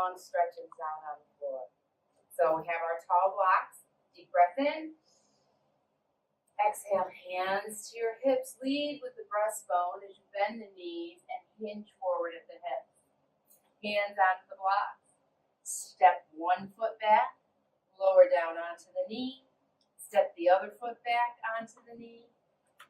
long stretches down on the floor. So we have our tall blocks. Deep breath in. Exhale, hands to your hips. Lead with the breastbone as you bend the knees and hinge forward at the hips. Hands onto the blocks. Step one foot back. Lower down onto the knee. Step the other foot back onto the knee.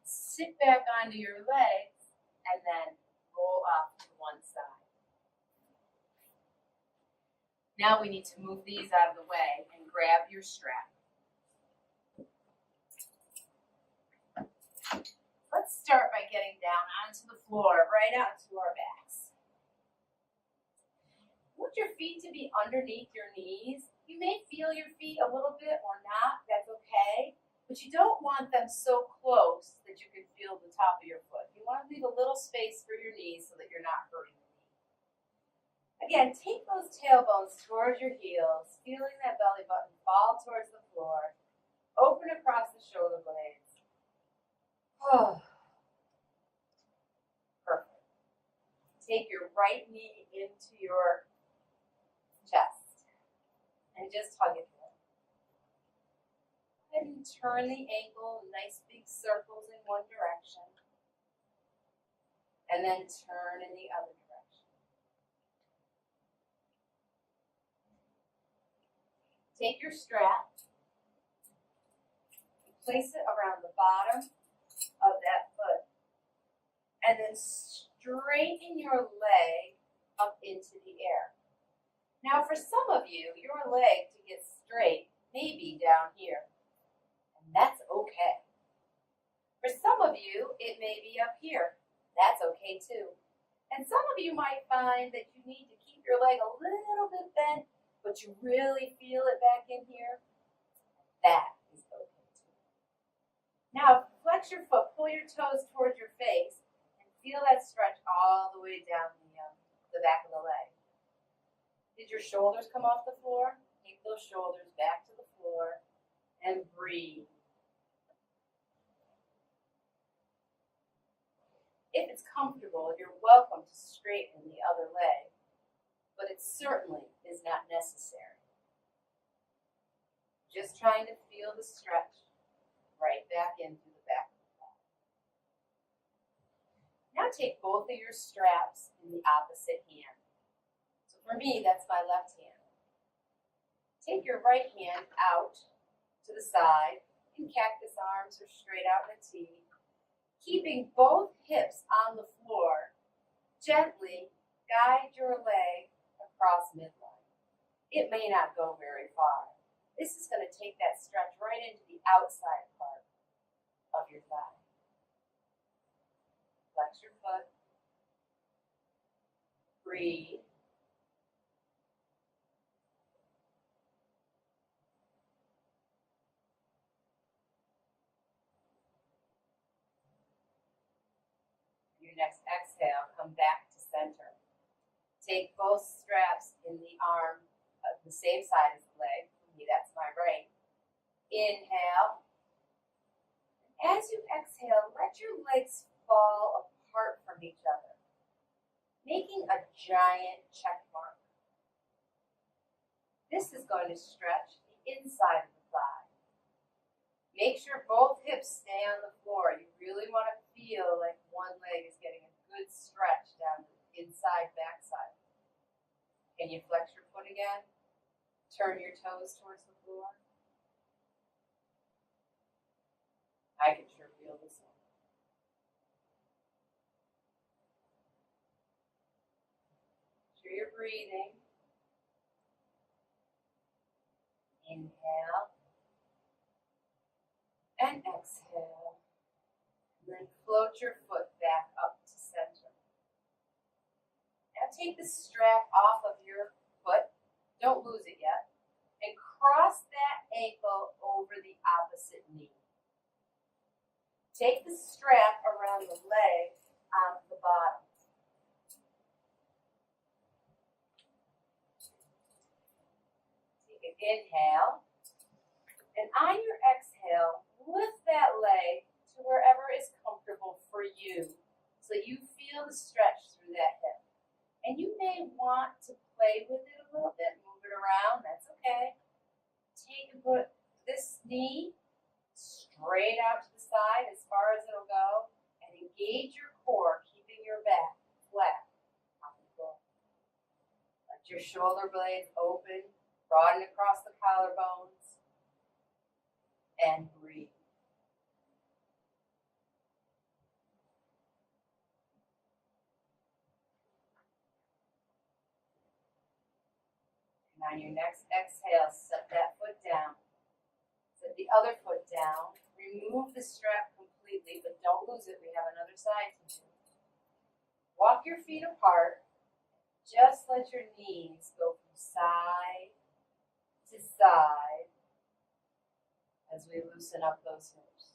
Sit back onto your legs and then roll off to one side. Now we need to move these out of the way and grab your strap. Let's start by getting down onto the floor, right onto our backs. Want your feet to be underneath your knees. You may feel your feet a little bit or not, that's okay, but you don't want them so close that you can feel the top of your foot. You want to leave a little space for your knees so that you're not hurting the knee. Again, take those tailbones towards your heels, feeling that belly button fall towards the floor. Open across the shoulder blades. Oh, perfect. Take your right knee into your chest and just hug it there. And turn the ankle, nice big circles in one direction. And then turn in the other direction. Take your strap, place it around the bottom of that foot, and then straighten your leg up into the air. Now for some of you, your leg to get straight may be down here, and that's okay. For some of you, it may be up here. That's okay too. And some of you might find that you need to keep your leg a little bit bent, but you really feel it back in here. That is okay too. Now flex your foot, pull your toes towards your face, and feel that stretch all the way down the back of the leg. Did your shoulders come off the floor? Take those shoulders back to the floor and breathe. If it's comfortable, you're welcome to straighten the other leg, but it certainly is not necessary. Just trying to feel the stretch right back into the back of the thigh. Now take both of your straps in the opposite hand. So for me, that's my left hand. Take your right hand out to the side in cactus arms or straight out in a T. Keeping both hips on the floor, gently guide your leg across midline. It may not go very far. This is going to take that stretch right into the outside part of your thigh. Flex your foot. Breathe. Your next exhale, come back to center. Take both straps in the arm, the same side as the leg. For me, that's my right. Inhale. As you exhale, let your legs fall apart from each other, making a giant check mark. This is going to stretch the inside of the thigh. Make sure both hips stay on the floor. You really want to feel like one leg is getting a good stretch down the inside, backside. Can you flex your foot again? Turn your toes towards the floor. I can sure feel this one. Sure you're breathing. Inhale. And exhale. And then float your foot back up to center. Now take the strap off of your foot. Don't lose it yet. And cross that ankle over the opposite knee. Take the strap around the leg on the bottom. Take an inhale. And on your exhale, lift that leg to wherever is comfortable for you so you feel the stretch through that hip. And you may want to play with it a little bit, move it around, that's okay. Take and put this knee straight out to the side as far as it'll go, and engage your core, keeping your back flat on the floor. Let your shoulder blades open, broaden across the collarbones, and breathe. And on your next exhale, set that foot down. Set the other foot down. Remove the strap completely, but don't lose it. We have another side to do. Walk your feet apart. Just let your knees go from side to side as we loosen up those hips.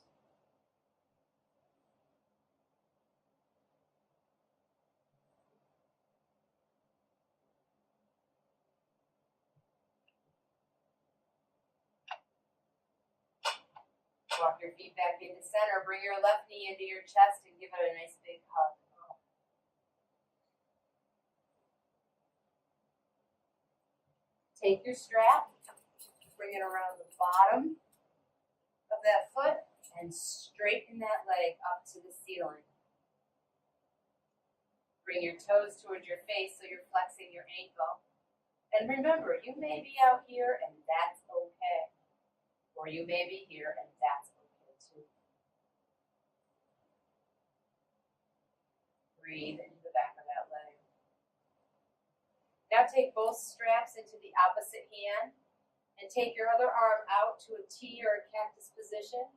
Walk your feet back into center. Bring your left knee into your chest and give it a nice big hug. Take your strap, bring it around the bottom of that foot, and straighten that leg up to the ceiling. Bring your toes towards your face so you're flexing your ankle. And remember, you may be out here and that's okay. Or you may be here and that's okay too. Breathe into the back of that leg. Now take both straps into the opposite hand and take your other arm out to a T or a cactus position,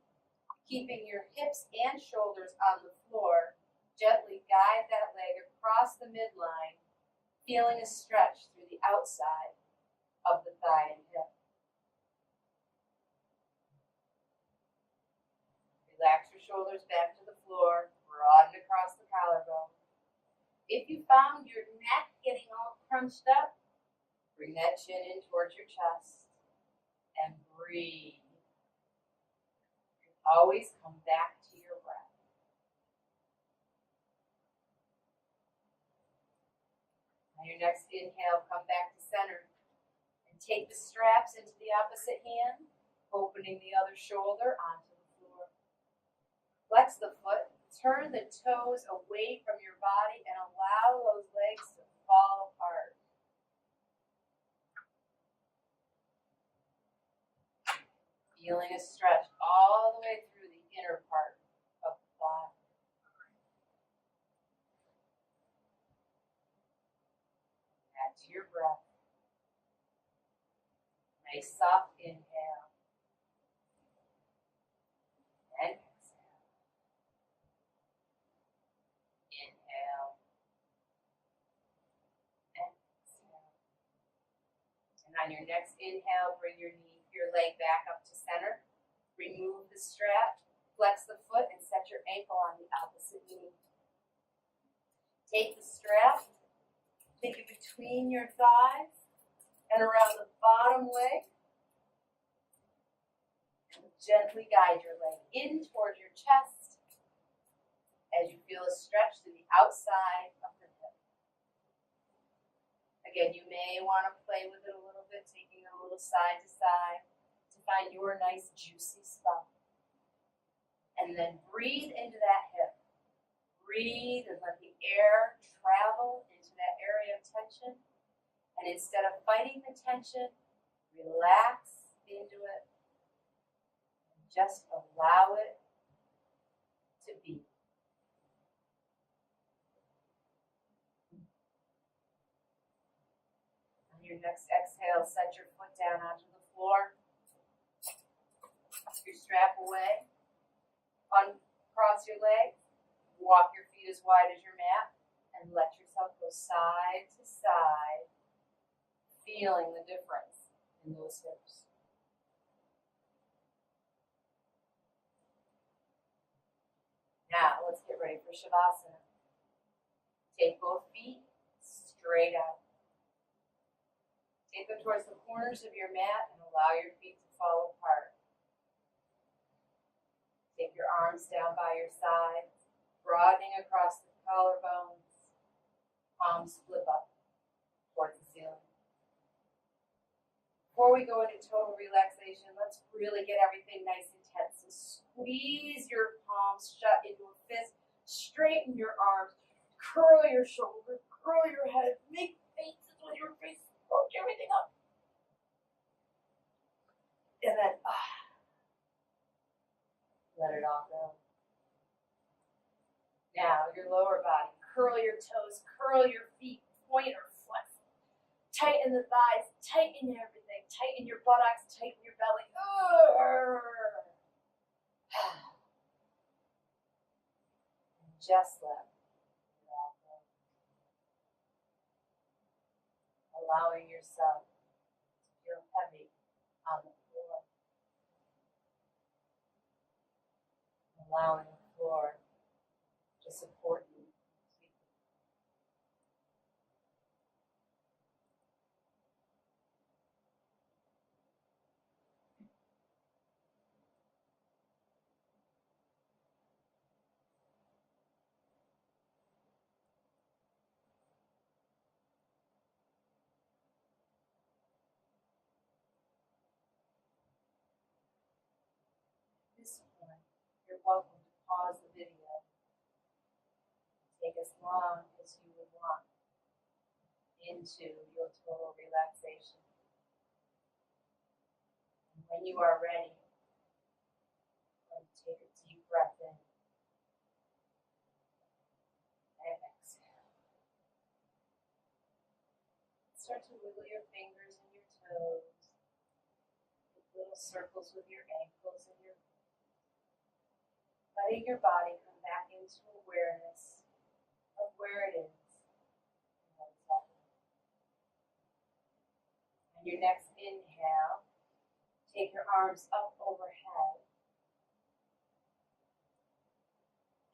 keeping your hips and shoulders on the floor. Gently guide that leg across the midline, feeling a stretch through the outside of the thigh and hip. Relax your shoulders back to the floor, broaden across the collarbone. If you found your neck getting all crunched up, bring that chin in towards your chest and breathe. Always come back to your breath. On your next inhale, come back to center and take the straps into the opposite hand, opening the other shoulder onto the floor. Flex the foot. Turn the toes away from your body and allow those legs to fall apart. Feeling a stretch all the way through the inner part of the thigh. Add to your breath. Nice soft inhale. And inhale and exhale. And on your next inhale, bring your leg back up to center. Remove the strap, flex the foot, and set your ankle on the opposite knee. Take the strap, take it between your thighs and around the bottom leg. And gently guide your leg in toward your chest as you feel a stretch to the outside of the hip. Again, you may want to play with it a little bit, taking it a little side to side to find your nice juicy spot. And then breathe into that hip. Breathe and let the air travel into that area of tension. And instead of fighting the tension, relax into it. And just allow it to be. On your next exhale, set your foot down onto the floor. Your strap away. Uncross your legs. Walk your feet as wide as your mat. And let yourself go side to side, feeling the difference in those hips. Now, let's get ready for Shavasana. Take both feet straight out. Take them towards the corners of your mat and allow your feet to fall apart. Take your arms down by your sides, broadening across the collarbones. Palms flip up towards the ceiling. Before we go into total relaxation, let's really get everything nice and tense. So squeeze your palms shut into a fist, straighten your arms, curl your shoulders, curl your head, make faces with your face, stroke everything up. And then let it all go. Now your lower body, curl your toes, curl your feet, point or flex. Tighten the thighs, tighten everything, tighten your buttocks, tighten your belly. And just let it all go. Allowing yourself to feel heavy on the floor. Allowing the floor to support you. At this point, you're welcome to pause the video. Take as long as you would want into your total relaxation. And when you are ready, take a deep breath in and exhale. Start to wiggle your fingers and your toes. Make little circles with your ankles and your feet. Letting your body come back into awareness of where it is and what is happening. And your next inhale, take your arms up overhead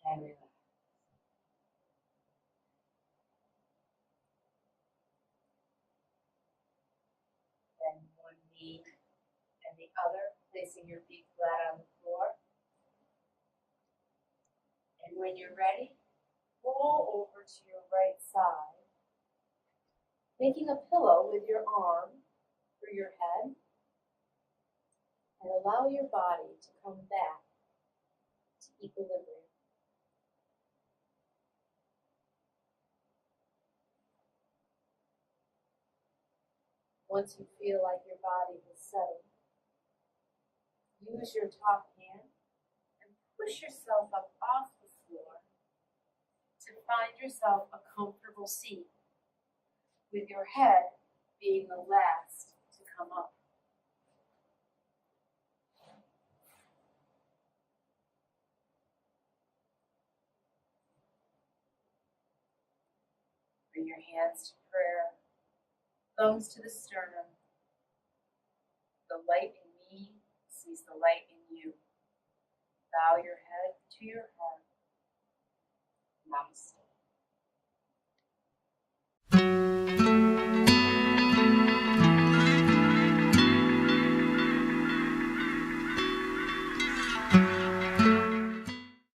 and relax. Then one knee and the other, placing your feet flat on the floor. And when you're ready, roll over to your right side, making a pillow with your arm for your head, and allow your body to come back to equilibrium. Once you feel like your body is settled, use your top hand and push yourself up off the floor to find yourself a comfortable seat, with your head being the last to come up. Bring your hands to prayer, thumbs to the sternum. The light in me sees the light in you. Bow your head to your heart. Namaste.